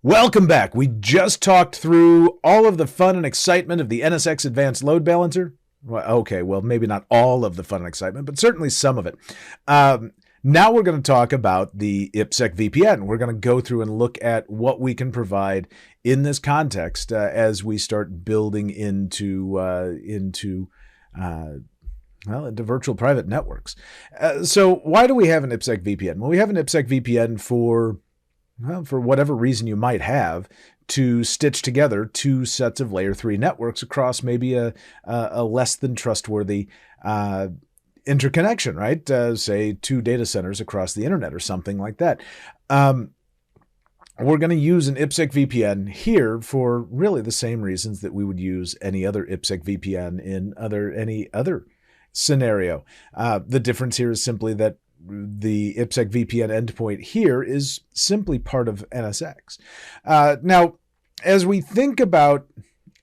Welcome back. We just talked through all of the fun and excitement of the NSX Advanced Load Balancer. Well, maybe not all of the fun and excitement, but certainly some of it. Now we're going to talk about the IPSec VPN. We're going to go through and look at what we can provide in this context as we start building into virtual private networks. So why do we have an IPSec VPN? Well, we have an IPSec VPN for whatever reason you might have, to stitch together two sets of layer 3 networks across maybe a less than trustworthy interconnection, right? Say 2 data centers across the internet or something like that. We're going to use an IPSec VPN here for really the same reasons that we would use any other IPSec VPN in any other scenario. The difference here is simply that the IPSec VPN endpoint here is simply part of NSX. Now, as we think about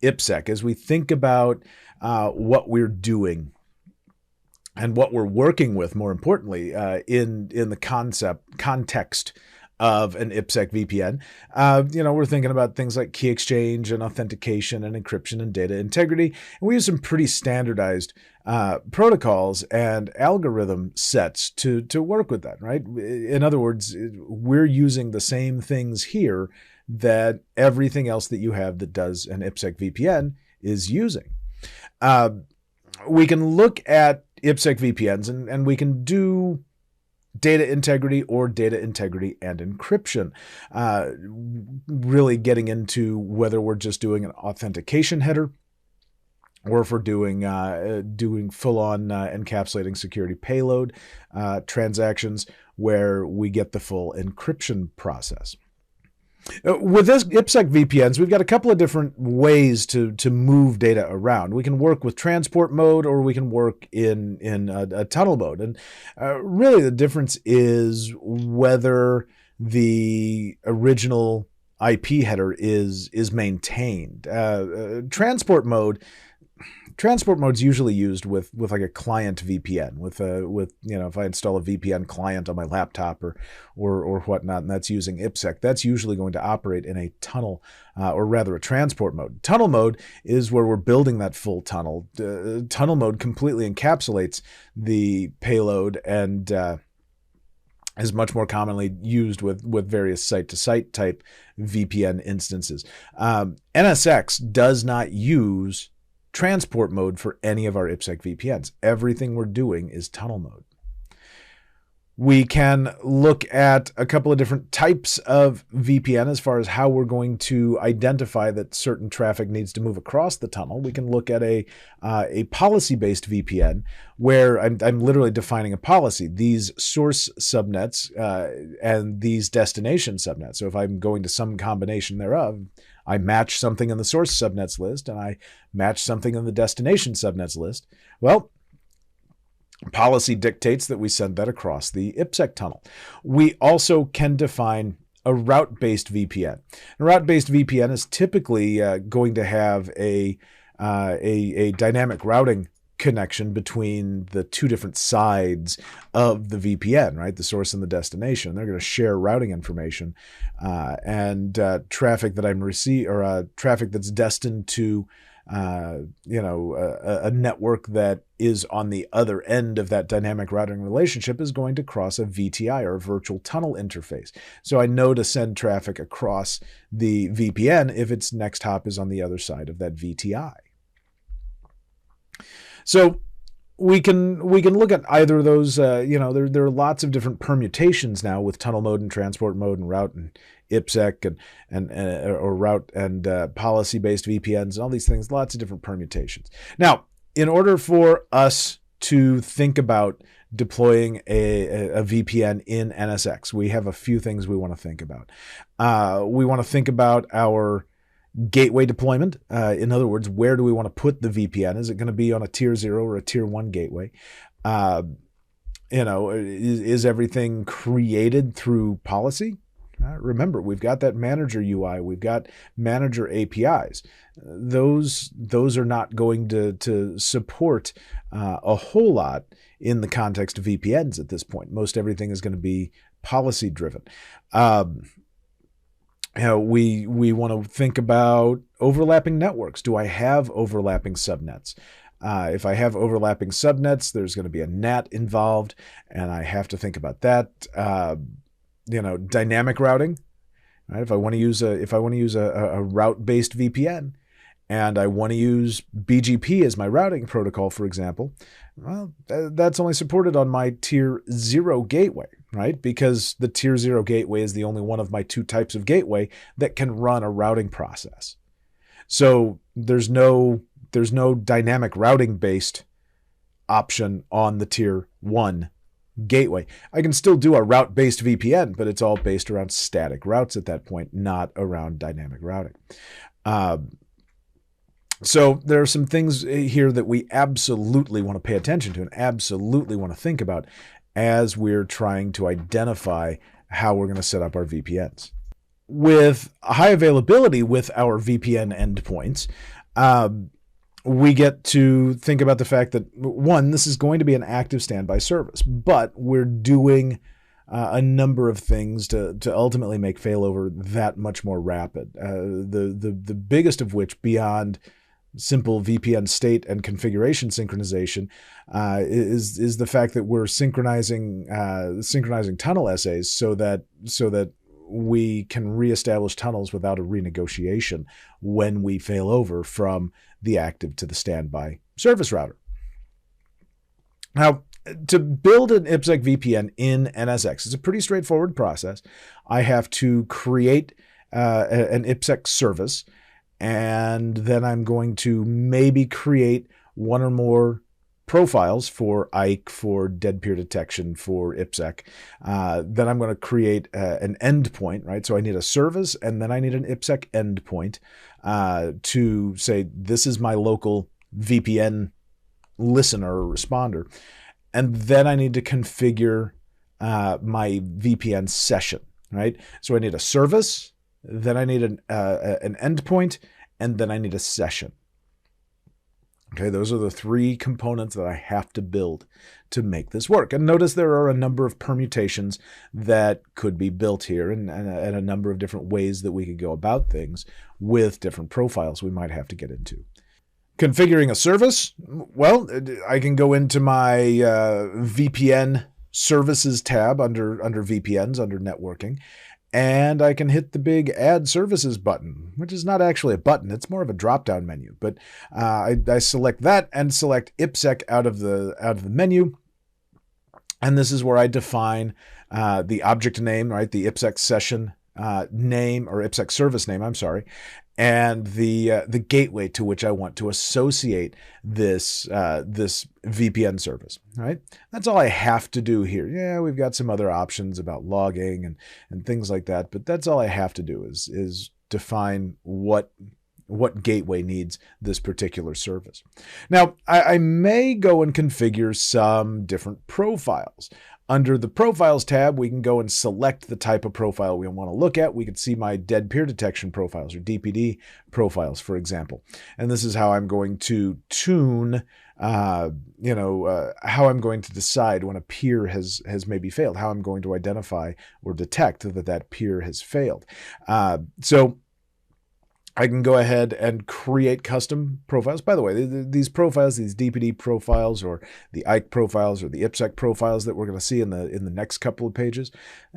IPSec, as we think about what we're doing and what we're working with, more importantly, in the context of an IPSec VPN, we're thinking about things like key exchange and authentication and encryption and data integrity. And we use some pretty standardized protocols and algorithm sets to work with that, right? In other words, we're using the same things here that everything else that you have that does an IPSec VPN is using. We can look at IPSec VPNs and we can do data integrity or data integrity and encryption, really getting into whether we're just doing an authentication header or if we're doing full-on encapsulating security payload transactions where we get the full encryption process. With this IPSec VPNs, we've got a couple of different ways to move data around. We can work with transport mode, or we can work in a tunnel mode. And really the difference is whether the original IP header is maintained. Transport mode's usually used with like a client VPN, with if I install a VPN client on my laptop or whatnot, and that's using IPSec, that's usually going to operate in a tunnel, or rather a transport mode. Tunnel mode is where we're building that full tunnel. Tunnel mode completely encapsulates the payload and is much more commonly used with various site-to-site type VPN instances. NSX does not use transport mode for any of our IPSec VPNs. Everything we're doing is tunnel mode. We can look at a couple of different types of VPN as far as how we're going to identify that certain traffic needs to move across the tunnel. We can look at a policy-based VPN where I'm literally defining a policy. These source subnets and these destination subnets. So if I'm going to some combination thereof, I match something in the source subnets list and I match something in the destination subnets list. Well, policy dictates that we send that across the IPSec tunnel. We also can define a route-based VPN. A route-based VPN is typically going to have a dynamic routing connection between the two different sides of the VPN, right? The source and the destination. They're going to share routing information and traffic that traffic that's destined to a network that is on the other end of that dynamic routing relationship is going to cross a VTI, or a virtual tunnel interface. So I know to send traffic across the VPN if its next hop is on the other side of that VTI. So we can look at either of those. There are lots of different permutations now with tunnel mode and transport mode and route and IPSec or route and policy-based VPNs and all these things. Lots of different permutations. Now, in order for us to think about deploying a VPN in NSX, we have a few things we want to think about. We want to think about our gateway deployment. In other words, where do we want to put the VPN? Is it going to be on a tier 0 or a tier 1 gateway? Is everything created through policy? Remember, we've got that manager UI. We've got manager APIs. Those are not going to support a whole lot in the context of VPNs at this point. Most everything is going to be policy driven. We want to think about overlapping networks. Do I have overlapping subnets? If I have overlapping subnets, there's going to be a NAT involved, and I have to think about that. Dynamic routing. Right? If I want to use a route-based VPN, and I want to use BGP as my routing protocol, for example, well, that's only supported on my tier 0 gateway, right? Because the tier 0 gateway is the only one of my 2 types of gateway that can run a routing process. So there's no dynamic routing based option on the tier 1 gateway. I can still do a route-based VPN, but it's all based around static routes at that point, not around dynamic routing. So there are some things here that we absolutely want to pay attention to and absolutely want to think about as we're trying to identify how we're going to set up our VPNs. With high availability with our VPN endpoints, we get to think about the fact that, one, this is going to be an active standby service, but we're doing a number of things to ultimately make failover that much more rapid. The biggest of which, beyond simple VPN state and configuration synchronization, is the fact that we're synchronizing tunnel essays so that we can reestablish tunnels without a renegotiation when we fail over from the active to the standby service router. Now, to build an IPSec VPN in NSX, it's a pretty straightforward process. I have to create an IPSec service, and then I'm going to maybe create one or more profiles for IKE, for dead peer detection, for IPSec. Then I'm going to create an endpoint, right? So I need a service, and then I need an IPSec endpoint to say, this is my local VPN listener or responder. And then I need to configure my VPN session, right? So I need a service, then I need an endpoint, and then I need a session. Okay, those are the 3 components that I have to build to make this work. And notice there are a number of permutations that could be built here and a number of different ways that we could go about things with different profiles we might have to get into. Configuring a service, well, I can go into my VPN services tab under VPNs, under networking, and I can hit the big Add Services button, which is not actually a button. It's more of a drop-down menu. But I select that and select IPSec out of the menu. And this is where I define the object name, right? The IPSec session name, or IPSec service name, I'm sorry, and the gateway to which I want to associate this VPN service, right? That's all I have to do here. Yeah, we've got some other options about logging and things like that, but that's all I have to do is define what gateway needs this particular service. Now, I may go and configure some different profiles. Under the Profiles tab, we can go and select the type of profile we want to look at. We can see my dead peer detection profiles, or DPD profiles, for example. And this is how I'm going to tune, how I'm going to decide when a peer has maybe failed, how I'm going to identify or detect that peer has failed. So I can go ahead and create custom profiles. By the way, these profiles, these DPD profiles, or the IKE profiles, or the IPSec profiles that we're going to see in the next couple of pages,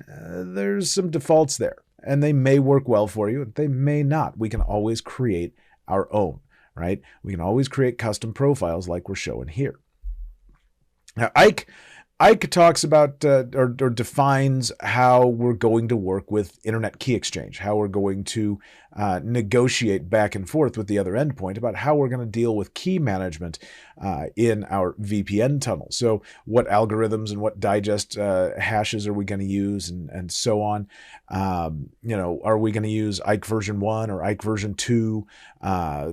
there's some defaults there, and they may work well for you, and they may not. We can always create our own, right? We can always create custom profiles like we're showing here. Now, IKE talks about or defines how we're going to work with Internet Key Exchange, how we're going to negotiate back and forth with the other endpoint about how we're going to deal with key management in our VPN tunnel. So what algorithms and what digest hashes are we going to use, and so on. Are we going to use IKE version 1 or IKE version 2?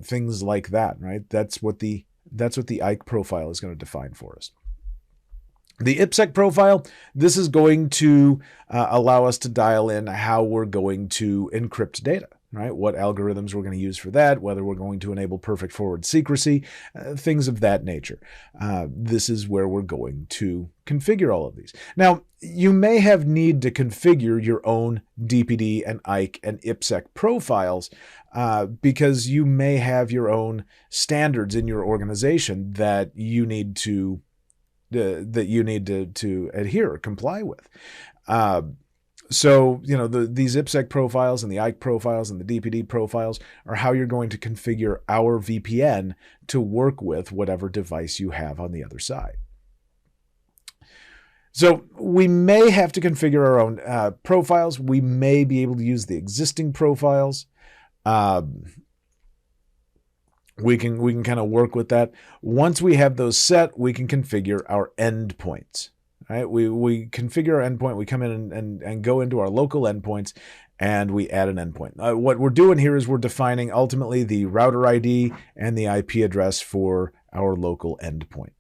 Things like that, right? That's what the IKE profile is going to define for us. The IPSec profile, this is going to allow us to dial in how we're going to encrypt data. right? What algorithms we're going to use for that, whether we're going to enable perfect forward secrecy, things of that nature. This is where we're going to configure all of these. Now, you may have need to configure your own DPD and IKE and IPSec profiles because you may have your own standards in your organization that you need to adhere or comply with. So, these IPSec profiles and the IKE profiles and the DPD profiles are how you're going to configure our VPN to work with whatever device you have on the other side. So we may have to configure our own profiles. We may be able to use the existing profiles. We can kind of work with that. Once we have those set, we can configure our endpoints. Right? We configure our endpoint. We come in and go into our local endpoints, and we add an endpoint. What we're doing here is we're defining ultimately the router ID and the IP address for our local endpoint.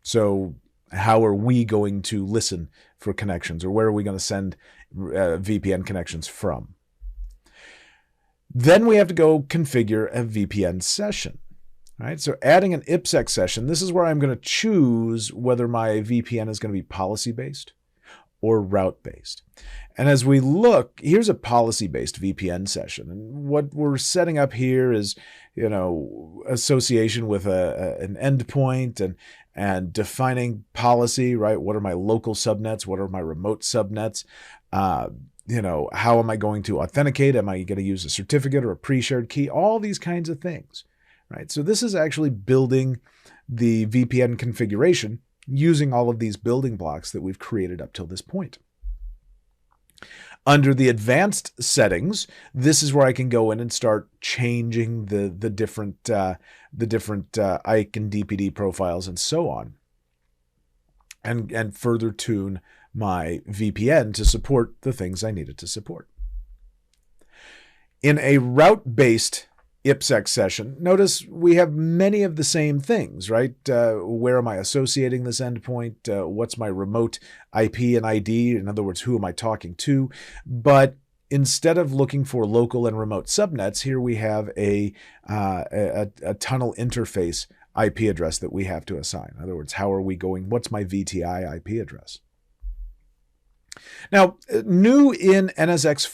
So how are we going to listen for connections, or where are we going to send VPN connections from? Then we have to go configure a VPN session. All right, so adding an IPSec session, this is where I'm going to choose whether my VPN is going to be policy-based or route-based. And as we look, here's a policy-based VPN session. And what we're setting up here is, association with an endpoint and defining policy, right? What are my local subnets? What are my remote subnets? How am I going to authenticate? Am I going to use a certificate or a pre-shared key? All these kinds of things. Right, so this is actually building the VPN configuration using all of these building blocks that we've created up till this point. Under the advanced settings, this is where I can go in and start changing the different IKE and DPD profiles and so on, and further tune my VPN to support the things I needed to support. In a route-based IPSec session, notice we have many of the same things, right? Where am I associating this endpoint? What's my remote IP and ID? In other words, who am I talking to? But instead of looking for local and remote subnets, here we have a tunnel interface IP address that we have to assign. In other words, how are we going? What's my VTI IP address? Now, new in NSX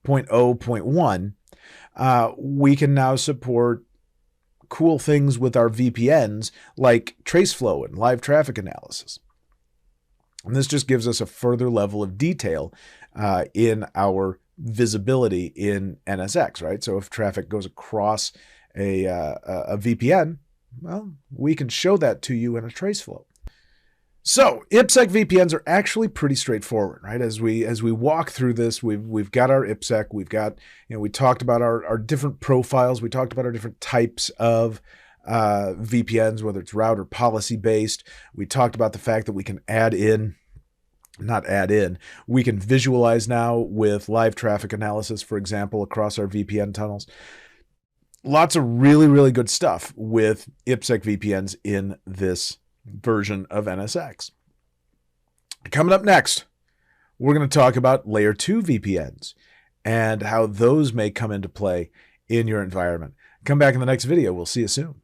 4.0.1, we can now support cool things with our VPNs like traceflow and live traffic analysis. And this just gives us a further level of detail in our visibility in NSX, right? So if traffic goes across a VPN, well, we can show that to you in a traceflow. So IPSec VPNs are actually pretty straightforward, right? As we walk through this, we've got our IPSec, we've got, we talked about our different profiles, we talked about our different types of VPNs, whether it's route or policy based. We talked about the fact that we can we can visualize now with live traffic analysis, for example, across our VPN tunnels. Lots of really, really good stuff with IPSec VPNs in this version of NSX. Coming up next, we're going to talk about layer 2 VPNs and how those may come into play in your environment. Come back in the next video. We'll see you soon.